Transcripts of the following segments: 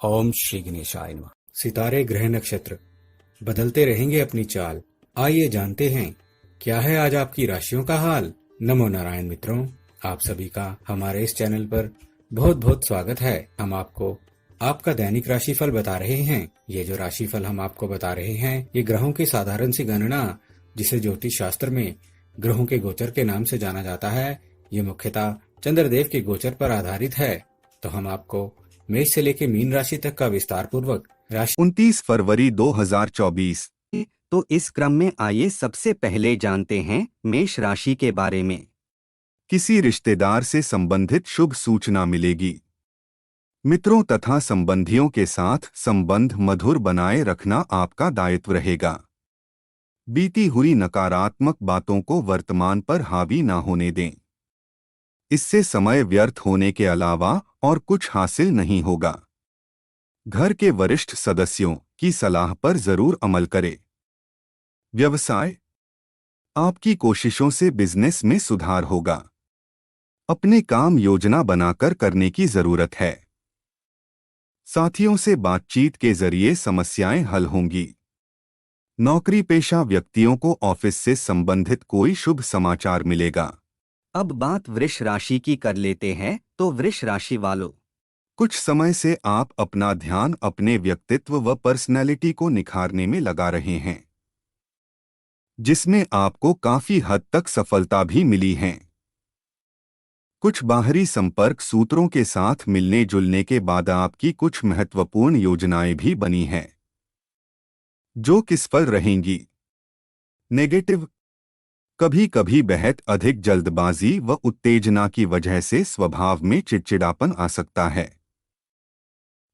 ओम श्री गणेशाय नमः। सितारे ग्रह नक्षत्र बदलते रहेंगे अपनी चाल। आइए जानते हैं क्या है आज आपकी राशियों का हाल। नमो नारायण मित्रों, आप सभी का हमारे इस चैनल पर बहुत बहुत स्वागत है। हम आपको आपका दैनिक राशिफल बता रहे हैं। ये जो राशिफल हम आपको बता रहे हैं ये ग्रहों की साधारण सी गणना, जिसे ज्योतिष शास्त्र में ग्रहों के गोचर के नाम से जाना जाता है, ये मुख्यतः चंद्रदेव के गोचर पर आधारित है। तो हम आपको मेष से लेकर मीन राशि तक का विस्तार पूर्वक राशि 29 फरवरी 2024। तो इस क्रम में आइए सबसे पहले जानते हैं मेष राशि के बारे में। किसी रिश्तेदार से संबंधित शुभ सूचना मिलेगी। मित्रों तथा संबंधियों के साथ संबंध मधुर बनाए रखना आपका दायित्व रहेगा। बीती हुई नकारात्मक बातों को वर्तमान पर हावी न होने दें। इससे समय व्यर्थ होने के अलावा और कुछ हासिल नहीं होगा। घर के वरिष्ठ सदस्यों की सलाह पर जरूर अमल करें। व्यवसाय, आपकी कोशिशों से बिजनेस में सुधार होगा। अपने काम योजना बनाकर करने की जरूरत है। साथियों से बातचीत के जरिए समस्याएं हल होंगी। नौकरी पेशा व्यक्तियों को ऑफिस से संबंधित कोई शुभ समाचार मिलेगा। अब बात वृष राशि की कर लेते हैं। तो वृष राशि वालों, कुछ समय से आप अपना ध्यान अपने व्यक्तित्व व पर्सनैलिटी को निखारने में लगा रहे हैं, जिसमें आपको काफी हद तक सफलता भी मिली है। कुछ बाहरी संपर्क सूत्रों के साथ मिलने जुलने के बाद आपकी कुछ महत्वपूर्ण योजनाएं भी बनी हैं, जो किसफल रहेंगी। नेगेटिव, कभी कभी बेहद अधिक जल्दबाजी व उत्तेजना की वजह से स्वभाव में चिड़चिड़ापन आ सकता है।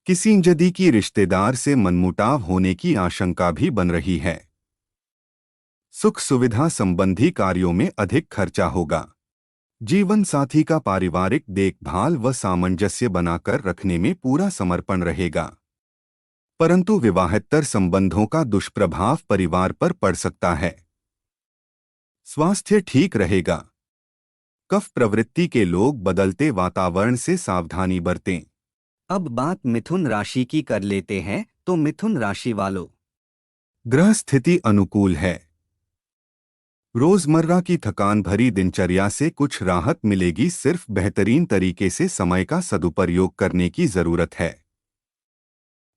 किसी नजदीकी रिश्तेदार से मनमुटाव होने की आशंका भी बन रही है। सुख सुविधा संबंधी कार्यों में अधिक खर्चा होगा। जीवन साथी का पारिवारिक देखभाल व सामंजस्य बनाकर रखने में पूरा समर्पण रहेगा, परंतु विवाहेतर संबंधों का दुष्प्रभाव परिवार पर पड़ सकता है। स्वास्थ्य ठीक रहेगा। कफ प्रवृत्ति के लोग बदलते वातावरण से सावधानी बरतें। अब बात मिथुन राशि की कर लेते हैं। तो मिथुन राशि वालों, ग्रह स्थिति अनुकूल है। रोजमर्रा की थकान भरी दिनचर्या से कुछ राहत मिलेगी। सिर्फ बेहतरीन तरीके से समय का सदुपयोग करने की जरूरत है।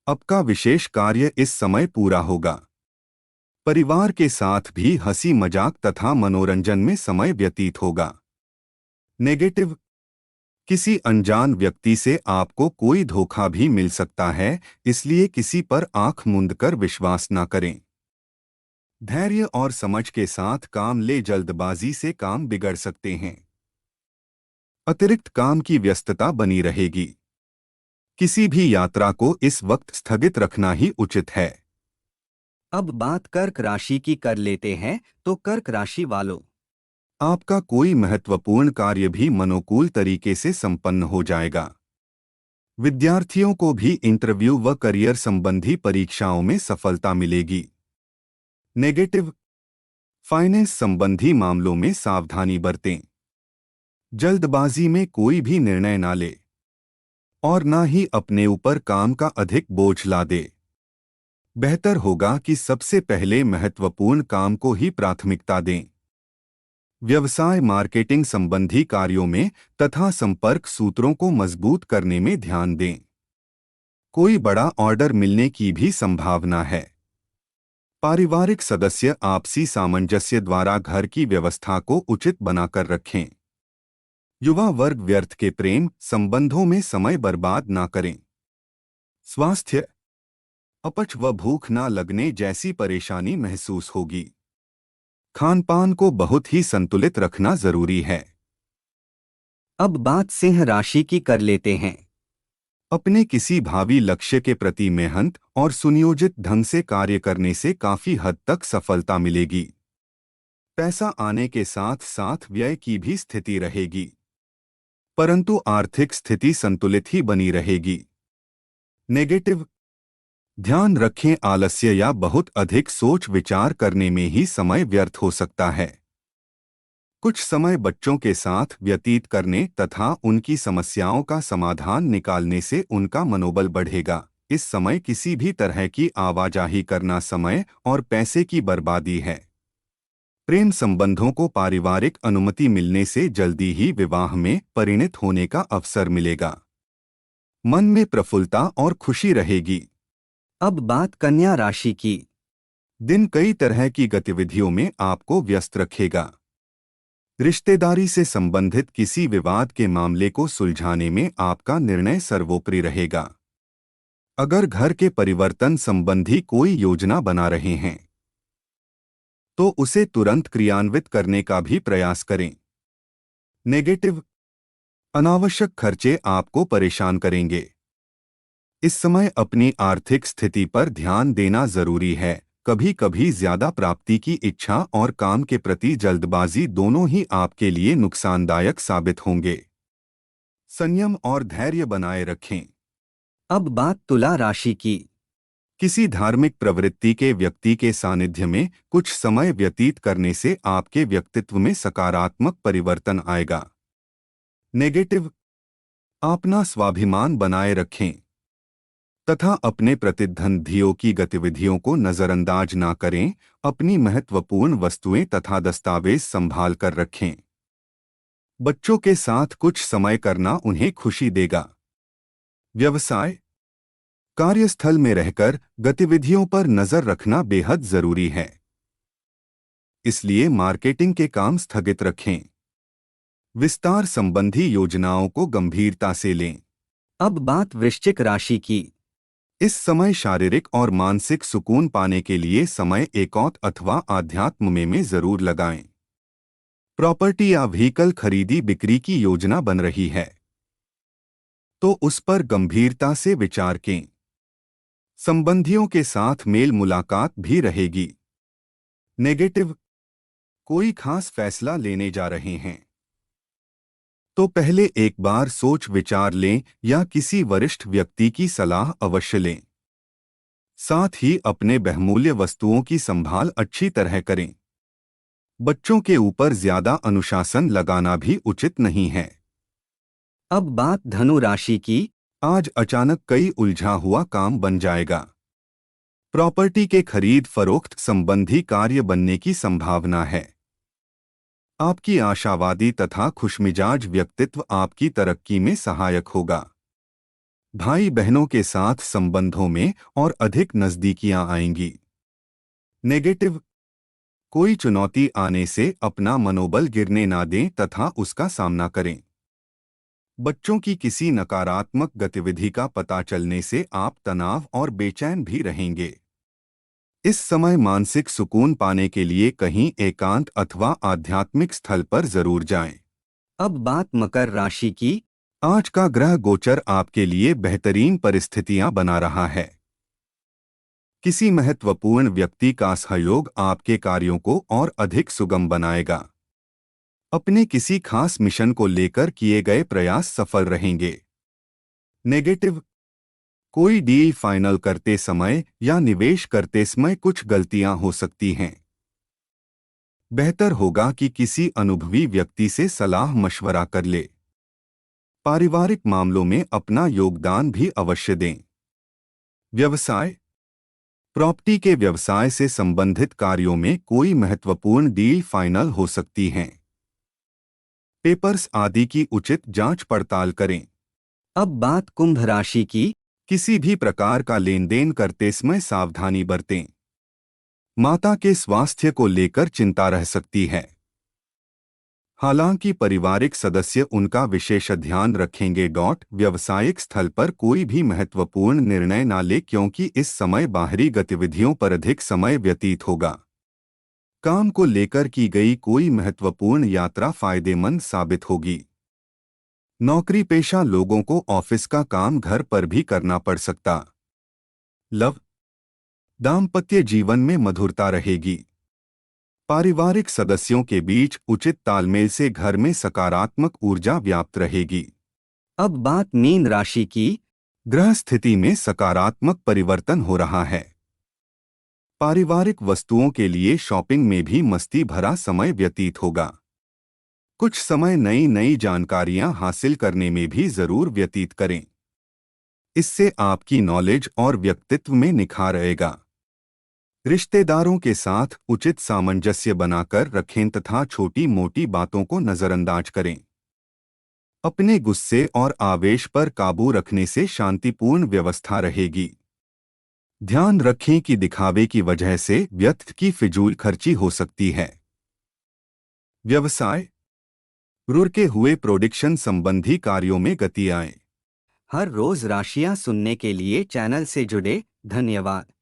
आपका विशेष कार्य इस समय पूरा होगा। परिवार के साथ भी हंसी मजाक तथा मनोरंजन में समय व्यतीत होगा। नेगेटिव, किसी अनजान व्यक्ति से आपको कोई धोखा भी मिल सकता है, इसलिए किसी पर आंख मूंद कर विश्वास न करें। धैर्य और समझ के साथ काम ले, जल्दबाजी से काम बिगड़ सकते हैं। अतिरिक्त काम की व्यस्तता बनी रहेगी। किसी भी यात्रा को इस वक्त स्थगित रखना ही उचित है। अब बात कर्क राशि की कर लेते हैं। तो कर्क राशि वालों, आपका कोई महत्वपूर्ण कार्य भी मनोकूल तरीके से संपन्न हो जाएगा। विद्यार्थियों को भी इंटरव्यू व करियर संबंधी परीक्षाओं में सफलता मिलेगी। नेगेटिव, फाइनेंस संबंधी मामलों में सावधानी बरतें। जल्दबाजी में कोई भी निर्णय ना ले और ना ही अपने ऊपर काम का अधिक बोझ ला दे। बेहतर होगा कि सबसे पहले महत्वपूर्ण काम को ही प्राथमिकता दें। व्यवसाय मार्केटिंग संबंधी कार्यों में तथा संपर्क सूत्रों को मजबूत करने में ध्यान दें। कोई बड़ा ऑर्डर मिलने की भी संभावना है। पारिवारिक सदस्य आपसी सामंजस्य द्वारा घर की व्यवस्था को उचित बनाकर रखें। युवा वर्ग व्यर्थ के प्रेम संबंधों में समय बर्बाद ना करें। स्वास्थ्य, अपच व भूख ना लगने जैसी परेशानी महसूस होगी। खानपान को बहुत ही संतुलित रखना जरूरी है। अब बात सिंह राशि की कर लेते हैं। अपने किसी भावी लक्ष्य के प्रति मेहनत और सुनियोजित ढंग से कार्य करने से काफी हद तक सफलता मिलेगी। पैसा आने के साथ साथ व्यय की भी स्थिति रहेगी, परंतु आर्थिक स्थिति संतुलित ही बनी रहेगी। नेगेटिव, ध्यान रखें आलस्य या बहुत अधिक सोच विचार करने में ही समय व्यर्थ हो सकता है। कुछ समय बच्चों के साथ व्यतीत करने तथा उनकी समस्याओं का समाधान निकालने से उनका मनोबल बढ़ेगा, इस समय किसी भी तरह की आवाजाही करना समय और पैसे की बर्बादी है। प्रेम संबंधों को पारिवारिक अनुमति मिलने से जल्दी ही विवाह में परिणत होने का अवसर मिलेगा। मन में प्रफुल्लता और खुशी रहेगी। अब बात कन्या राशि की। दिन कई तरह की गतिविधियों में आपको व्यस्त रखेगा। रिश्तेदारी से संबंधित किसी विवाद के मामले को सुलझाने में आपका निर्णय सर्वोपरि रहेगा। अगर घर के परिवर्तन संबंधी कोई योजना बना रहे हैं तो उसे तुरंत क्रियान्वित करने का भी प्रयास करें। नेगेटिव, अनावश्यक खर्चे आपको परेशान करेंगे। इस समय अपनी आर्थिक स्थिति पर ध्यान देना जरूरी है। कभी कभी ज्यादा प्राप्ति की इच्छा और काम के प्रति जल्दबाजी दोनों ही आपके लिए नुकसानदायक साबित होंगे। संयम और धैर्य बनाए रखें। अब बात तुला राशि की। किसी धार्मिक प्रवृत्ति के व्यक्ति के सानिध्य में कुछ समय व्यतीत करने से आपके व्यक्तित्व में सकारात्मक परिवर्तन आएगा। नेगेटिव, अपना स्वाभिमान बनाए रखें तथा अपने प्रतिद्वंद्वियों की गतिविधियों को नजरअंदाज ना करें। अपनी महत्वपूर्ण वस्तुएं तथा दस्तावेज संभाल कर रखें। बच्चों के साथ कुछ समय करना उन्हें खुशी देगा। व्यवसाय, कार्यस्थल में रहकर गतिविधियों पर नजर रखना बेहद जरूरी है, इसलिए मार्केटिंग के काम स्थगित रखें। विस्तार संबंधी योजनाओं को गंभीरता से लें। अब बात वृश्चिक राशि की। इस समय शारीरिक और मानसिक सुकून पाने के लिए समय एकांत अथवा आध्यात्म में जरूर लगाएं। प्रॉपर्टी या व्हीकल खरीदी बिक्री की योजना बन रही है तो उस पर गंभीरता से विचार करें। संबंधियों के साथ मेल मुलाकात भी रहेगी। नेगेटिव, कोई खास फैसला लेने जा रहे हैं तो पहले एक बार सोच विचार लें या किसी वरिष्ठ व्यक्ति की सलाह अवश्य लें। साथ ही अपने बहुमूल्य वस्तुओं की संभाल अच्छी तरह करें। बच्चों के ऊपर ज्यादा अनुशासन लगाना भी उचित नहीं है। अब बात धनु राशि की। आज अचानक कई उलझा हुआ काम बन जाएगा। प्रॉपर्टी के खरीद फरोख्त संबंधी कार्य बनने की संभावना है। आपकी आशावादी तथा खुशमिजाज व्यक्तित्व आपकी तरक्की में सहायक होगा। भाई बहनों के साथ संबंधों में और अधिक नजदीकियां आएंगी। नेगेटिव, कोई चुनौती आने से अपना मनोबल गिरने ना दें तथा उसका सामना करें। बच्चों की किसी नकारात्मक गतिविधि का पता चलने से आप तनाव और बेचैन भी रहेंगे। इस समय मानसिक सुकून पाने के लिए कहीं एकांत अथवा आध्यात्मिक स्थल पर जरूर जाएं। अब बात मकर राशि की। आज का ग्रह गोचर आपके लिए बेहतरीन परिस्थितियां बना रहा है। किसी महत्वपूर्ण व्यक्ति का सहयोग आपके कार्यों को और अधिक सुगम बनाएगा। अपने किसी खास मिशन को लेकर किए गए प्रयास सफल रहेंगे। नेगेटिव, कोई डील फाइनल करते समय या निवेश करते समय कुछ गलतियां हो सकती हैं। बेहतर होगा कि किसी अनुभवी व्यक्ति से सलाह मशवरा कर ले। पारिवारिक मामलों में अपना योगदान भी अवश्य दें। व्यवसाय, प्रॉपर्टी के व्यवसाय से संबंधित कार्यों में कोई महत्वपूर्ण डील फाइनल हो सकती हैं। पेपर्स आदि की उचित जांच पड़ताल करें। अब बात कुंभ राशि की। किसी भी प्रकार का लेन देन करते समय सावधानी बरतें। माता के स्वास्थ्य को लेकर चिंता रह सकती है। हालांकि पारिवारिक सदस्य उनका विशेष ध्यान रखेंगे। व्यावसायिक स्थल पर कोई भी महत्वपूर्ण निर्णय न ले क्योंकि इस समय बाहरी गतिविधियों पर अधिक समय व्यतीत होगा। काम को लेकर की गई कोई महत्वपूर्ण यात्रा फायदेमंद साबित होगी। नौकरी पेशा लोगों को ऑफिस का काम घर पर भी करना पड़ सकता। लव, दाम्पत्य जीवन में मधुरता रहेगी। पारिवारिक सदस्यों के बीच उचित तालमेल से घर में सकारात्मक ऊर्जा व्याप्त रहेगी। अब बात मीन राशि की। ग्रह स्थिति में सकारात्मक परिवर्तन हो रहा है। पारिवारिक वस्तुओं के लिए शॉपिंग में भी मस्ती भरा समय व्यतीत होगा। कुछ समय नई जानकारियां हासिल करने में भी जरूर व्यतीत करें। इससे आपकी नॉलेज और व्यक्तित्व में निखार आएगा। रिश्तेदारों के साथ उचित सामंजस्य बनाकर रखें तथा छोटी मोटी बातों को नजरअंदाज करें। अपने गुस्से और आवेश पर काबू रखने से शांतिपूर्ण व्यवस्था रहेगी। ध्यान रखें कि दिखावे की वजह से व्यर्थ की फिजूल खर्ची हो सकती है। व्यवसाय, रुके हुए प्रोडक्शन संबंधी कार्यों में गति आए। हर रोज राशियां सुनने के लिए चैनल से जुड़े। धन्यवाद।